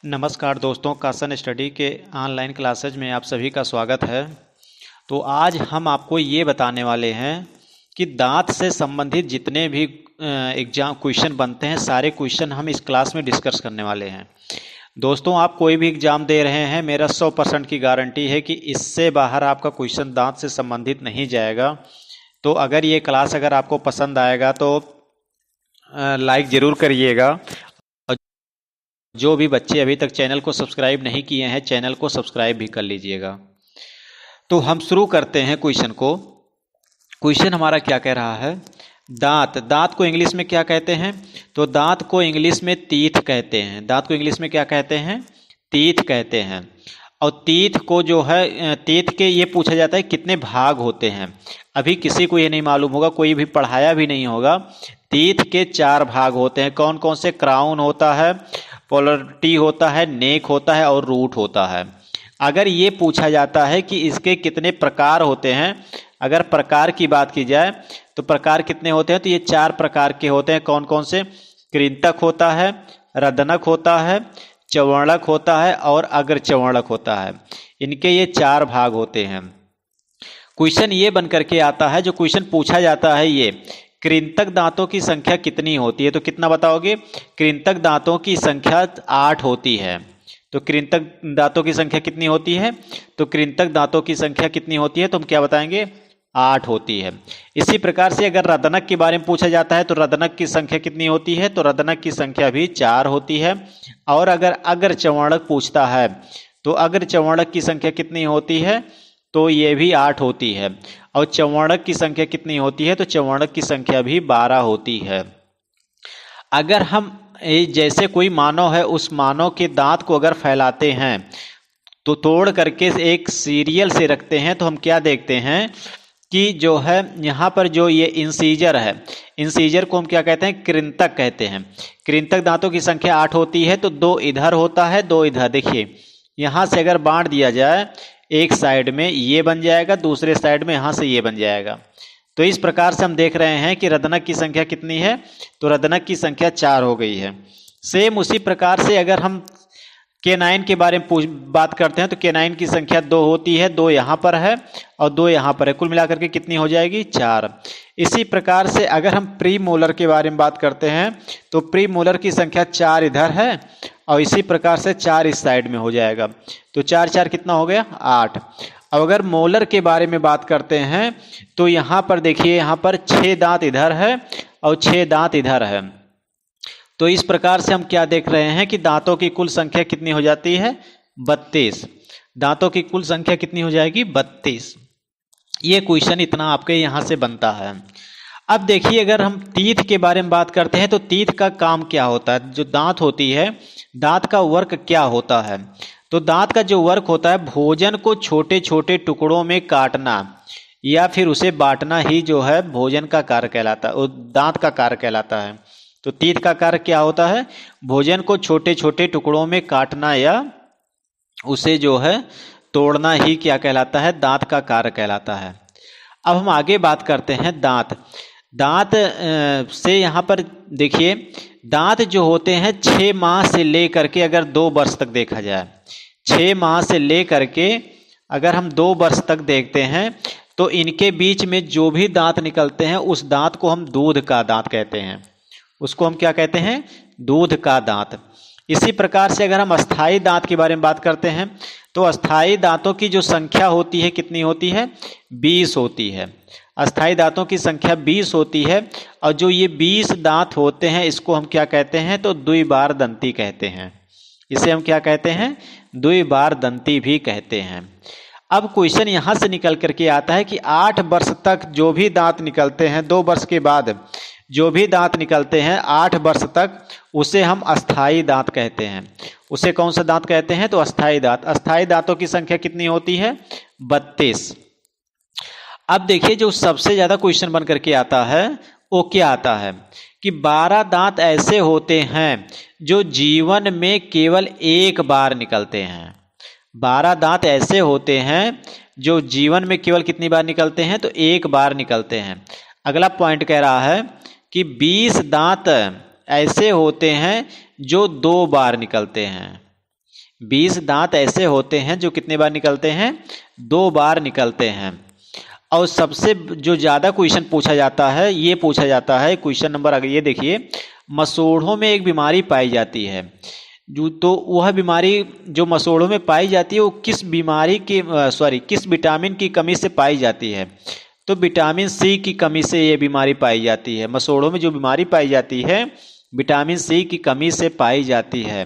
नमस्कार दोस्तों, कासन स्टडी के ऑनलाइन क्लासेज में आप सभी का स्वागत है। तो आज हम आपको ये बताने वाले हैं कि दांत से संबंधित जितने भी एग्जाम क्वेश्चन बनते हैं, सारे क्वेश्चन हम इस क्लास में डिस्कस करने वाले हैं। दोस्तों, आप कोई भी एग्ज़ाम दे रहे हैं, मेरा 100% की गारंटी है कि इससे बाहर आपका क्वेश्चन दांत से संबंधित नहीं जाएगा। तो अगर ये क्लास आपको पसंद आएगा तो लाइक ज़रूर करिएगा। जो भी बच्चे अभी तक चैनल को सब्सक्राइब नहीं किए हैं, चैनल को सब्सक्राइब भी कर लीजिएगा। तो हम शुरू करते हैं क्वेश्चन को। क्वेश्चन हमारा क्या कह रहा है? दांत को इंग्लिश में क्या कहते हैं? तो दांत को इंग्लिश में टीथ कहते हैं। दांत को इंग्लिश में क्या कहते हैं? टीथ कहते हैं। और टीथ को जो है, टीथ के ये पूछा जाता है कितने भाग होते हैं। अभी किसी को ये नहीं मालूम होगा, कोई भी पढ़ाया भी नहीं होगा। टीथ के 4 भाग होते हैं। कौन कौन से? क्राउन होता है, पोलरिटी होता है, नेक होता है और रूट होता है। अगर ये पूछा जाता है कि इसके कितने प्रकार होते हैं, अगर प्रकार की बात की जाए तो प्रकार कितने होते हैं, तो ये 4 प्रकार के होते हैं। कौन कौन से? कृंतक होता है, रदनक होता है, चवर्णक होता है और अग्रचवर्णक होता है। इनके ये 4 भाग होते हैं। क्वेश्चन ये बन करके आता है, जो क्वेश्चन पूछा जाता है ये, कृंतक दांतों की संख्या कितनी होती है? तो कितना बताओगे? कृंतक दांतों की संख्या 8 होती है। तो कृंतक दांतों की संख्या कितनी होती है? तो कृंतक दांतों की संख्या कितनी होती है? तो हम क्या बताएंगे? 8 होती है। इसी प्रकार से अगर रदनक के बारे में पूछा जाता है तो रदनक की संख्या कितनी होती है? तो रदनक की संख्या भी 4 होती है। और अगर अग्रचवर्णक पूछता है तो अग्रचवर्णक की संख्या कितनी होती है? तो ये भी 8 होती है। और चवर्णक की संख्या कितनी होती है? तो चवर्णक की संख्या भी 12 होती है। अगर हम जैसे कोई मानव है, उस मानव के दांत को अगर फैलाते हैं तो तोड़ करके एक सीरियल से रखते हैं, तो हम क्या देखते हैं कि जो है यहाँ पर जो ये इंसीजर है, इंसीजर को हम क्या कहते हैं? कृंतक कहते हैं। कृंतक दांतों की संख्या 8 होती है। तो 2 इधर होता है, 2 इधर। देखिए, यहाँ से अगर बांट दिया जाए, एक साइड में ये बन जाएगा, दूसरे साइड में यहाँ से ये बन जाएगा। तो इस प्रकार से हम देख रहे हैं कि रदनक की संख्या कितनी है? तो रदनक की संख्या 4 हो गई है। सेम उसी प्रकार से अगर हम केनाइन के बारे में बात करते हैं तो केनाइन की संख्या 2 होती है। 2 यहाँ पर है और 2 यहाँ पर है। कुल मिलाकर के कितनी हो जाएगी? 4। इसी प्रकार से अगर हम प्री मोलर के बारे में बात करते हैं तो प्री मोलर की संख्या 4 इधर है और इसी प्रकार से 4 इस साइड में हो जाएगा। तो 4 4 कितना हो गया? 8। अब अगर मोलर के बारे में बात करते हैं तो यहाँ पर देखिए, यहाँ पर 6 दांत इधर है और 6 दांत इधर है। तो इस प्रकार से हम क्या देख रहे हैं कि दांतों की कुल संख्या कितनी हो जाती है? 32। दांतों की कुल संख्या कितनी हो जाएगी? 32। ये क्वेश्चन इतना आपके यहाँ से बनता है। अब देखिए, अगर हम टीथ के बारे में बात करते हैं तो टीथ का काम क्या होता है? जो दांत होती है, दांत का वर्क क्या होता है? तो दांत का जो वर्क होता है, भोजन को छोटे छोटे टुकड़ों में काटना या फिर उसे बांटना ही जो है भोजन का कार्य कहलाता है, दांत का कार्य कहलाता है। तो टीथ का कार्य क्या होता है? भोजन को छोटे छोटे टुकड़ों में काटना या उसे जो है तोड़ना ही क्या कहलाता है? दांत का कार्य कहलाता है। अब हम आगे बात करते हैं दांत से यहाँ पर देखिए, दांत जो होते हैं 6 माह से लेकर के अगर 2 वर्ष तक देखा जाए, 6 माह से लेकर के अगर हम 2 वर्ष तक देखते हैं तो इनके बीच में जो भी दांत निकलते हैं उस दांत को हम दूध का दांत कहते हैं। उसको हम क्या कहते हैं? दूध का दांत। इसी प्रकार से अगर हम अस्थाई दांत के बारे में बात करते हैं तो अस्थाई दांतों की जो संख्या होती है कितनी होती है? 20 होती है। अस्थाई दांतों की संख्या 20 होती है। और जो ये 20 दांत होते हैं इसको हम क्या कहते हैं? तो द्विबारदंती कहते हैं। इसे हम क्या कहते हैं? द्विबारदंती भी कहते हैं। अब क्वेश्चन यहाँ से निकल करके आता है कि 8 वर्ष तक जो भी दांत निकलते हैं, 2 वर्ष के बाद जो भी दांत निकलते हैं 8 वर्ष तक, उसे हम अस्थाई दांत कहते हैं। उसे कौन सा दांत कहते हैं? तो अस्थाई दांत। अस्थाई दांतों की संख्या कितनी होती है? 32। अब देखिए, जो सबसे ज्यादा क्वेश्चन बन करके आता है वो क्या आता है कि 12 दांत ऐसे होते हैं जो जीवन में केवल एक बार निकलते हैं। 12 दांत ऐसे होते हैं जो जीवन में केवल कितनी बार निकलते हैं? तो एक बार निकलते हैं। अगला पॉइंट कह रहा है कि 20 दांत ऐसे होते हैं जो 2 बार निकलते हैं। 20 दांत ऐसे होते हैं जो कितने बार निकलते हैं? 2 बार निकलते हैं। और सबसे जो ज़्यादा क्वेश्चन पूछा जाता है, ये पूछा जाता है क्वेश्चन नंबर, अगर ये देखिए, मसूड़ों में एक बीमारी पाई जाती है, जो तो वह बीमारी जो मसूड़ों में पाई जाती है वो किस बीमारी की किस विटामिन की कमी से पाई जाती है? तो विटामिन सी की कमी से ये बीमारी पाई जाती है। मसूड़ों में जो बीमारी पाई जाती है विटामिन सी की कमी से पाई जाती है।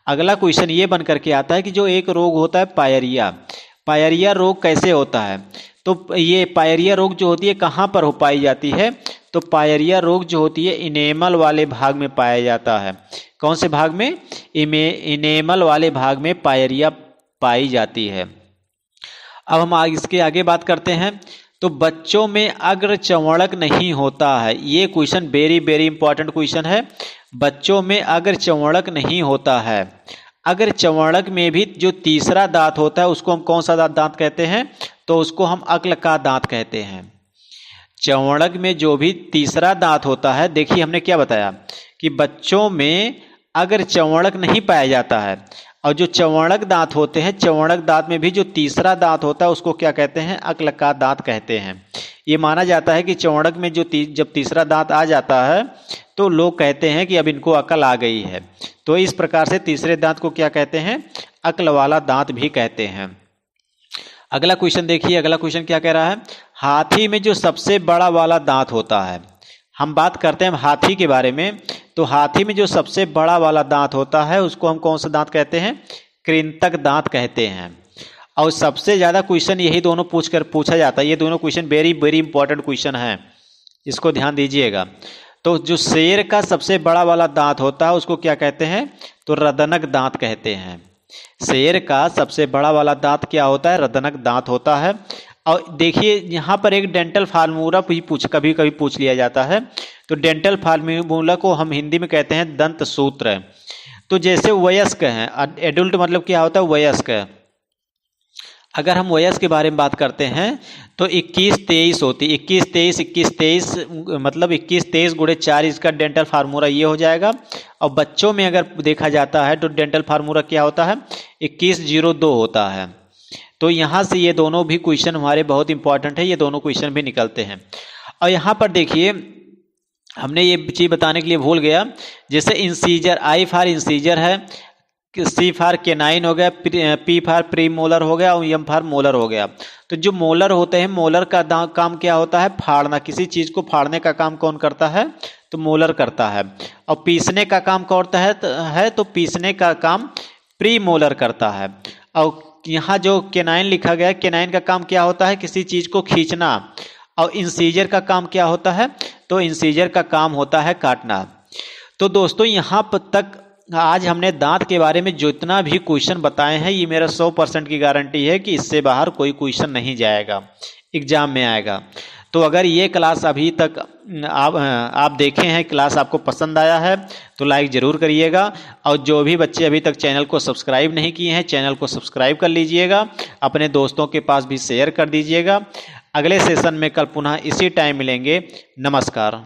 अगला क्वेश्चन ये बन करके आता है कि जो एक रोग होता है पायरिया, पायरिया रोग कैसे होता है? तो ये पायरिया रोग जो होती है कहाँ पर हो पाई जाती है? तो पायरिया रोग जो होती है इनेमल वाले भाग में पाया जाता है। कौन से भाग में? इनेमल वाले भाग में पायरिया पाई जाती है। अब हम इसके आगे बात करते हैं। तो बच्चों में अग्र चवणक नहीं होता है, ये question very very important question है। बच्चों में अग्र चवणक नहीं होता है। अग्र चवणक में भी जो तीसरा दांत होता है उसको हम कौन सा दांत कहते हैं? तो उसको हम अक्ल का दांत कहते हैं। चवणक में जो भी तीसरा दांत होता है, देखिए हमने क्या बताया कि बच्चों में अग्र चवणक नहीं पाया जाता है, और जो चवणक दांत होते हैं, चवणक दांत में भी जो तीसरा दांत होता है उसको क्या कहते हैं? अक्ल का दांत कहते हैं। ये माना जाता है कि चवणक में जो जब तीसरा दांत आ जाता है तो लोग कहते हैं कि अब इनको अकल आ गई है। तो इस प्रकार से तीसरे दांत को क्या कहते हैं? अक्ल वाला दांत भी कहते हैं। अगला क्वेश्चन देखिए, अगला क्वेश्चन क्या कह रहा है? हाथी में जो सबसे बड़ा वाला दांत होता है, हम बात करते हैं हाथी के बारे में। तो हाथी में जो सबसे बड़ा वाला दांत होता है उसको हम कौन सा दांत कहते हैं? कृंतक दांत कहते हैं। और सबसे ज़्यादा क्वेश्चन यही दोनों पूछा जाता है। ये दोनों question very very important question है, इसको ध्यान दीजिएगा। तो जो शेर का सबसे बड़ा वाला दांत होता है उसको क्या कहते हैं? तो रदनक दांत कहते हैं। शेर का सबसे बड़ा वाला दांत क्या होता है? रदनक दांत होता है। और देखिए यहाँ पर एक डेंटल फार्मूला भी कभी कभी पूछ लिया जाता है। तो डेंटल फार्मूला को हम हिंदी में कहते हैं दंत सूत्र। तो जैसे वयस्क हैं, एडल्ट मतलब क्या होता है? वयस्क। अगर हम वयस्क के बारे में बात करते हैं तो 21-23 होती, 21-23 मतलब 21-23 गुणे 4, इसका डेंटल फार्मूला ये हो जाएगा। और बच्चों में अगर देखा जाता है तो डेंटल फार्मूला क्या होता है? 21-02 होता है। तो यहाँ से ये दोनों भी क्वेश्चन हमारे बहुत इंपॉर्टेंट है, ये दोनों क्वेश्चन भी निकलते हैं। और यहाँ पर देखिए हमने ये चीज़ बताने के लिए भूल गया, जैसे इंसीजर, आई फॉर इंसीजर है, सी फॉर केनाइन हो गया, पी फॉर प्री मोलर हो गया, और एम फॉर मोलर हो गया। तो जो मोलर होते हैं, मोलर का काम क्या होता है? फाड़ना। किसी चीज़ को फाड़ने का काम कौन करता है? तो मोलर करता है। और पीसने का काम कौन करता है? तो पीसने का काम प्री मोलर करता है। और यहाँ जो केनाइन लिखा गया है, केनाइन का काम क्या होता है? किसी चीज़ को खींचना। और इंसीजर का काम क्या होता है? तो इंसीजर का काम होता है काटना। तो दोस्तों यहाँ तक आज हमने दांत के बारे में जितना भी क्वेश्चन बताए हैं, ये मेरा 100% की गारंटी है कि इससे बाहर कोई क्वेश्चन नहीं जाएगा, एग्जाम में आएगा। तो अगर ये क्लास अभी तक आप देखे हैं, क्लास आपको पसंद आया है तो लाइक ज़रूर करिएगा। और जो भी बच्चे अभी तक चैनल को सब्सक्राइब नहीं किए हैं, चैनल को सब्सक्राइब कर लीजिएगा, अपने दोस्तों के पास भी शेयर कर दीजिएगा। अगले सेशन में कल पुनः इसी टाइम मिलेंगे। नमस्कार।